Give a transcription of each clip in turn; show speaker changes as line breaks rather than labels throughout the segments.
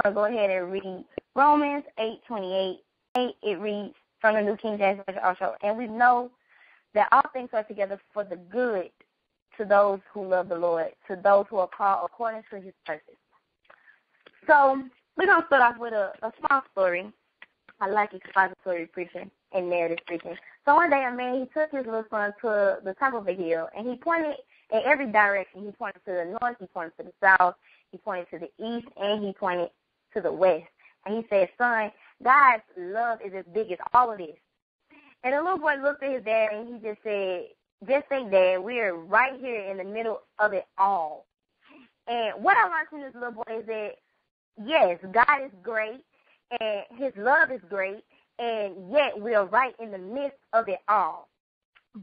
going to go ahead and read Romans 8:28. It reads from the New King James Version also. And we know that all things are together for the good to those who love the Lord, to those who are called according to his purpose. So we're going to start off with a small story. I like expository preaching and narrative preaching. So one day a man, he took his little son to the top of a hill, and he pointed in every direction. He pointed to the north, he pointed to the south, he pointed to the east, and he pointed to the west. And he said, son, God's love is as big as all of this. And the little boy looked at his dad, and he just said, just think, Dad, we're right here in the middle of it all. And what I learned from this little boy is that, yes, God is great, and his love is great, and yet we are right in the midst of it all.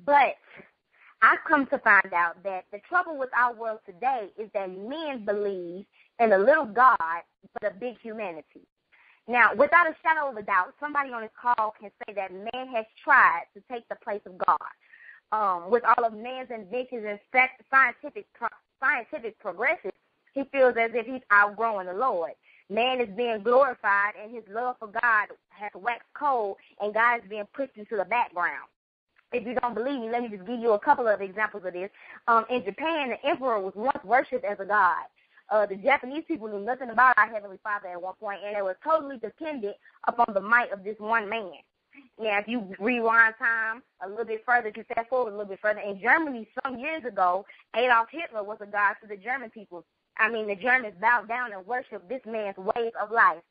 But I've come to find out that the trouble with our world today is that men believe in a little God but a big humanity. Now, without a shadow of a doubt, somebody on this call can say that man has tried to take the place of God. With all of man's inventions and scientific progression, he feels as if he's outgrowing the Lord. Man is being glorified, and his love for God has waxed cold, and God is being pushed into the background. If you don't believe me, let me just give you a couple of examples of this. In Japan, the emperor was once worshipped as a god. The Japanese people knew nothing about our Heavenly Father at one point, and they were totally dependent upon the might of this one man. Now, if you rewind time a little bit further, if you fast forward a little bit further, in Germany some years ago, Adolf Hitler was a god to the German people. The Germans bowed down and worshiped this man's ways of life.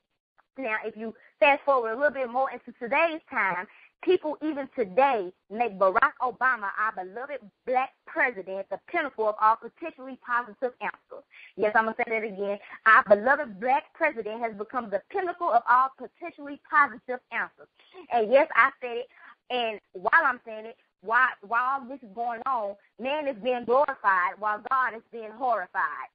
Now, if you fast forward a little bit more into today's time, people even today make Barack Obama, our beloved black president, the pinnacle of all potentially positive answers. Yes, I'm going to say that again. Our beloved black president has become the pinnacle of all potentially positive answers. And yes, I said it, and while I'm saying it, while all this is going on, man is being glorified while God is being horrified.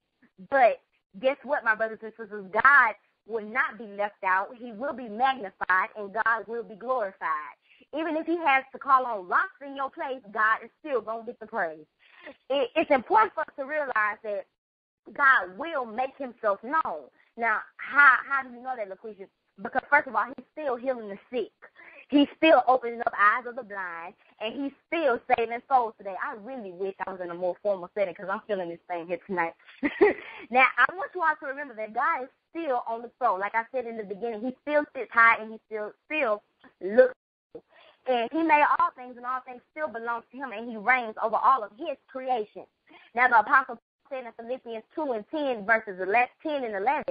But guess what, my brothers and sisters? God will not be left out. He will be magnified, and God will be glorified. Even if he has to call on rocks in your place, God is still going to get the praise. It's important for us to realize that God will make himself known. Now, how do you know that, La'Queasha? Because, first of all, he's still healing the sick. He's still opening up eyes of the blind, and he's still saving souls today. I really wish I was in a more formal setting because I'm feeling this thing here tonight. Now, I want you all to remember that God is still on the throne. Like I said in the beginning, he still sits high, and he still looks. And he made all things, and all things still belong to him, and he reigns over all of his creation. Now, the Apostle said in Philippians 2:10, verses 10 and 11,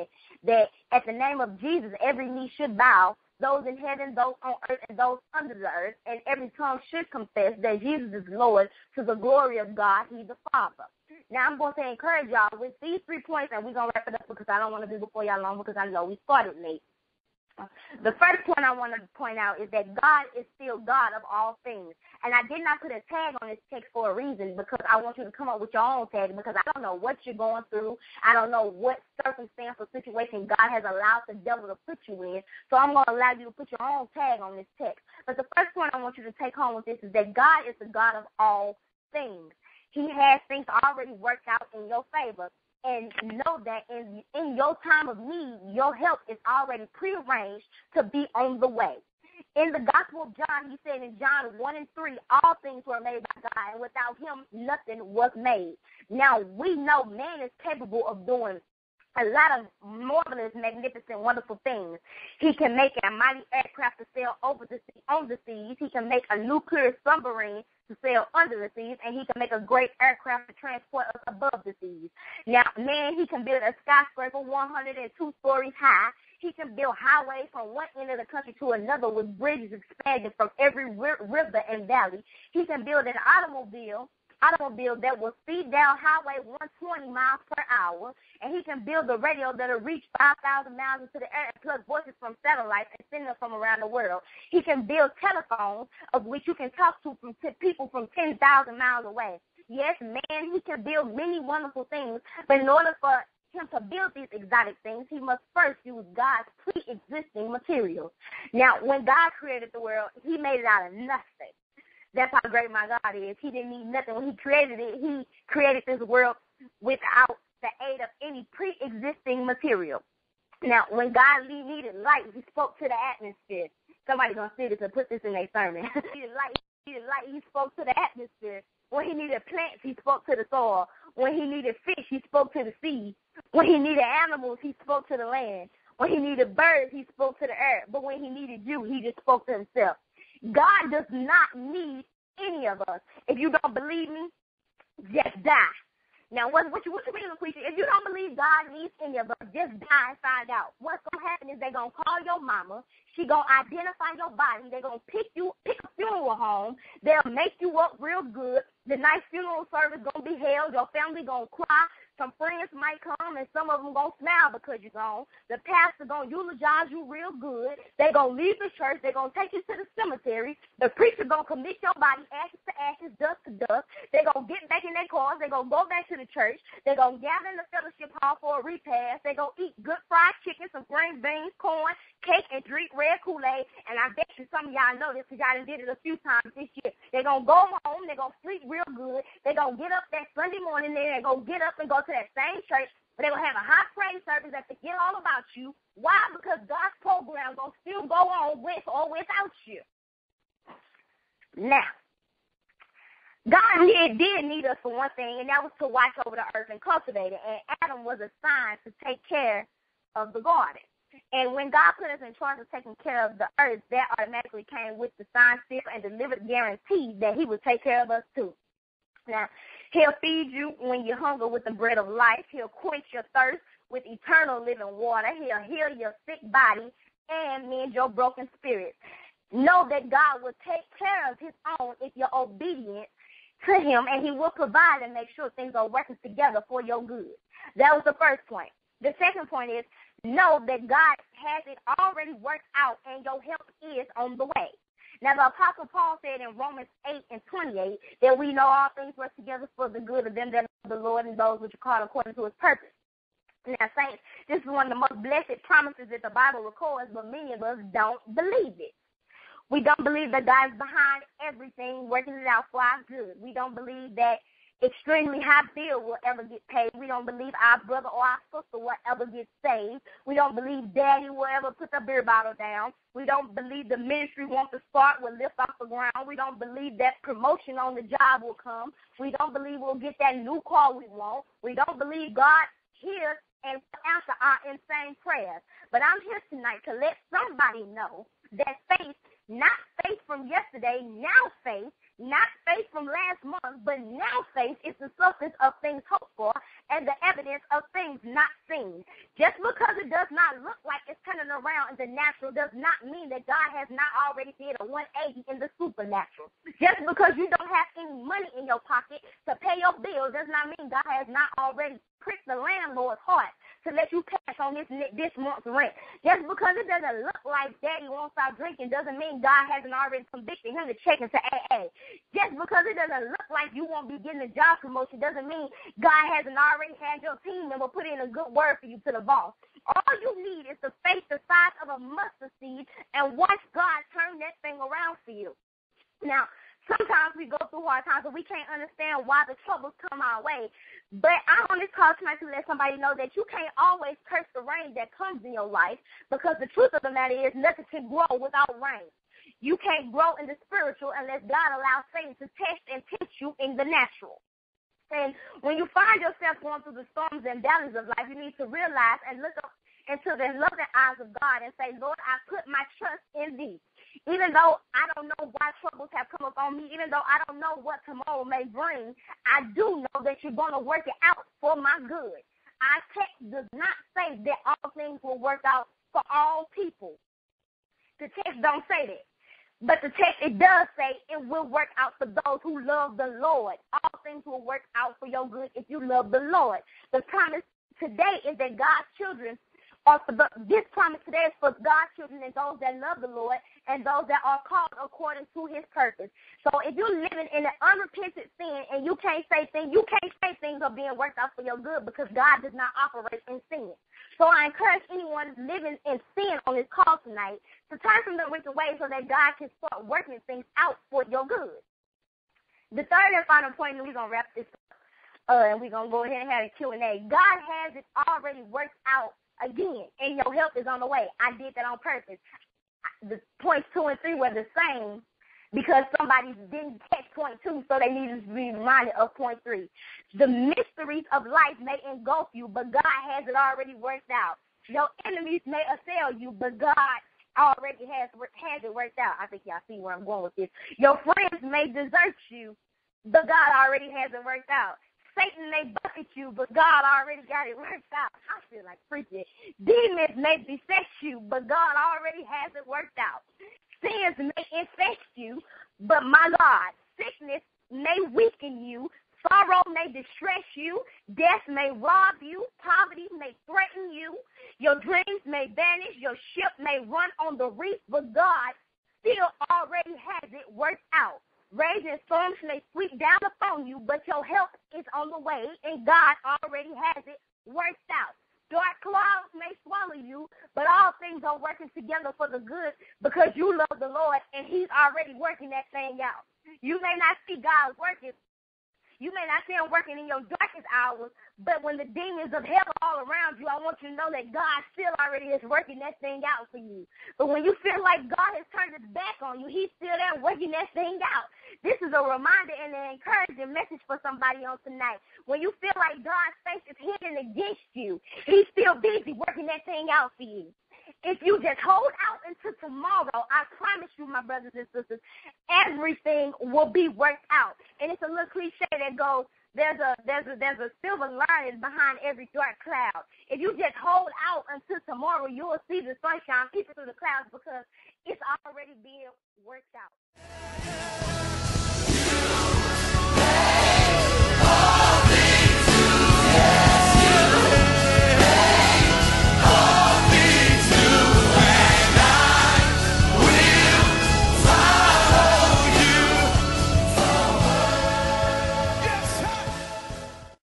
that at the name of Jesus, every knee should bow, those in heaven, those on earth, and those under the earth, and every tongue should confess that Jesus is Lord to the glory of God, he the Father. Now, I'm going to encourage y'all with these 3 points, and we're going to wrap it up because I don't want to be before y'all long because I know we started late. The first point I want to point out is that God is still God of all things. And I did not put a tag on this text for a reason because I want you to come up with your own tag because I don't know what you're going through. I don't know what circumstance or situation God has allowed the devil to put you in. So I'm going to allow you to put your own tag on this text. But the first point I want you to take home with this is that God is the God of all things. He has things already worked out in your favor. And know that in your time of need, your help is already prearranged to be on the way. In the Gospel of John, he said in John 1:3, all things were made by God, and without him, nothing was made. Now, we know man is capable of doing a lot of marvelous, magnificent, wonderful things. He can make a mighty aircraft to sail over the sea, on the seas. He can make a nuclear submarine to sail under the seas, and he can make a great aircraft to transport us above the seas. Now, man, he can build a skyscraper 102 stories high. He can build highways from one end of the country to another with bridges expanding from every river and valley. He can build an automobile that will speed down Highway 120 miles per hour, and he can build a radio that will reach 5,000 miles into the air and plug voices from satellites and send them from around the world. He can build telephones of which you can talk to people from 10,000 miles away. Yes, man, he can build many wonderful things, but in order for him to build these exotic things, he must first use God's pre-existing materials. Now, when God created the world, he made it out of nothing. That's how great my God is. He didn't need nothing. When he created it, he created this world without the aid of any pre-existing material. Now, when God needed light, he spoke to the atmosphere. Somebody's going to see this and put this in their sermon. He needed light, he spoke to the atmosphere. When he needed plants, he spoke to the soil. When he needed fish, he spoke to the sea. When he needed animals, he spoke to the land. When he needed birds, he spoke to the earth. But when he needed you, he just spoke to himself. God does not need any of us. If you don't believe me, just die. Now, what you mean, La'Queasha? If you don't believe God needs any of us, just die and find out. What's going to happen is they're going to call your mama. She going to identify your body. They're going to pick a funeral home. They'll make you up real good. The nice funeral service going to be held. Your family going to cry. Some friends might come, and some of them going to smile because you're gone. The pastor going to eulogize you real good. They're going to leave the church. They're going to take you to the cemetery. The preacher going to commit your body ashes to ashes, dust to dust. They're going to get back in their cars. They're going to go back to the church. They're going to gather in the fellowship hall for a repast. They're going to eat good fried chicken, some green beans, corn, cake, and drink red Kool-Aid. And I bet you some of y'all know this because y'all done did it a few times this year. They're going to go home. They're going to sleep real good. They're going to get up that Sunday morning. They're going to get up and go to that same church, but they're going to have a hot praise service that forget all about you. Why? Because God's program is going to still go on with or without you. Now, God did need us for one thing, and that was to watch over the earth and cultivate it. And Adam was assigned to take care of the garden. And when God put us in charge of taking care of the earth, that automatically came with the sign, seal, and delivered guarantee that he would take care of us too. Now, he'll feed you when you hunger with the bread of life. He'll quench your thirst with eternal living water. He'll heal your sick body and mend your broken spirit. Know that God will take care of his own if you're obedient to him, and he will provide and make sure things are working together for your good. That was the first point. The second point is know that God has it already worked out, and your help is on the way. Now, the Apostle Paul said in Romans 8:28 that we know all things work together for the good of them that love the Lord and those which are called according to his purpose. Now, saints, this is one of the most blessed promises that the Bible records, but many of us don't believe it. We don't believe that God is behind everything, working it out for our good. We don't believe that extremely high bill will ever get paid. We don't believe our brother or our sister will ever get saved. We don't believe daddy will ever put the beer bottle down. We don't believe the ministry wants to start will lift off the ground. We don't believe that promotion on the job will come. We don't believe we'll get that new car we want. We don't believe God hears and answer our insane prayers. But I'm here tonight to let somebody know that faith, not faith from yesterday, now faith, not faith from last month, but now faith is the substance of things hoped for and the evidence of things not seen. Just because it does not look like it's turning around in the natural does not mean that God has not already did a 180 in the supernatural. Just because you don't have any money in your pocket to pay your bills does not mean God has not already pricked the landlord's heart to let you pass on this month's rent. Just because it doesn't look like daddy won't stop drinking doesn't mean God hasn't already convicted him to check into AA. Just because it doesn't look like you won't be getting a job promotion doesn't mean God hasn't already had your team member put in a good word for you to the boss. All you need is the faith the size of a mustard seed and watch God turn that thing around for you. Now, sometimes we go through hard times and we can't understand why the troubles come our way. But I'm on this call tonight to let somebody know that you can't always curse the rain that comes in your life, because the truth of the matter is nothing can grow without rain. You can't grow in the spiritual unless God allows Satan to test and tempt you in the natural. And when you find yourself going through the storms and valleys of life, you need to realize and look up into the loving eyes of God and say, Lord, I put my trust in thee. Even though I don't know why troubles have come upon me, even though I don't know what tomorrow may bring, I do know that you're going to work it out for my good. Our text does not say that all things will work out for all people. The text don't say that. But the text, it does say it will work out for those who love the Lord. All things will work out for your good if you love the Lord. The promise today is that God's children this promise today is for God's children and those that love the Lord and those that are called according to his purpose. So if you're living in an unrepentant sin and you can't say things are being worked out for your good, because God does not operate in sin. So I encourage anyone living in sin on this call tonight to turn from the wicked ways so that God can start working things out for your good. The third and final point, and we're going to wrap this up, and we're going to go ahead and have a Q&A. God has it already worked out again, and your help is on the way. I did that on purpose. The points 2 and 3 were the same because somebody didn't catch point 2, so they needed to be reminded of point 3. The mysteries of life may engulf you, but God has it already worked out. Your enemies may assail you, but God already has it worked out. I think y'all see where I'm going with this. Your friends may desert you, but God already has it worked out. Satan may buffet you, but God already got it worked out. I feel like preaching. Demons may beset you, but God already has it worked out. Sins may infect you, but my God, sickness may weaken you. Sorrow may distress you. Death may rob you. Poverty may threaten you. Your dreams may vanish. Your ship may run on the reef, but God still already has it worked out. Raging storms may sweep down upon you, but your help is on the way, and God already has it worked out. Dark clouds may swallow you, but all things are working together for the good because you love the Lord, and He's already working that thing out. You may not see God working. You may not see Him working in your darkest hours, but when the demons of hell are all around you, I want you to know that God still already is working that thing out for you. But when you feel like God has turned His back on you, He's still there working that thing out. This is a reminder and an encouraging message for somebody on tonight. When you feel like God's face is hidden against you, He's still busy working that thing out for you. If you just hold out until tomorrow, I promise you, my brothers and sisters, everything will be worked out. And it's a little cliche that goes, there's a silver lining behind every dark cloud. If you just hold out until tomorrow, you will see the sunshine peeping through the clouds because it's already being worked out.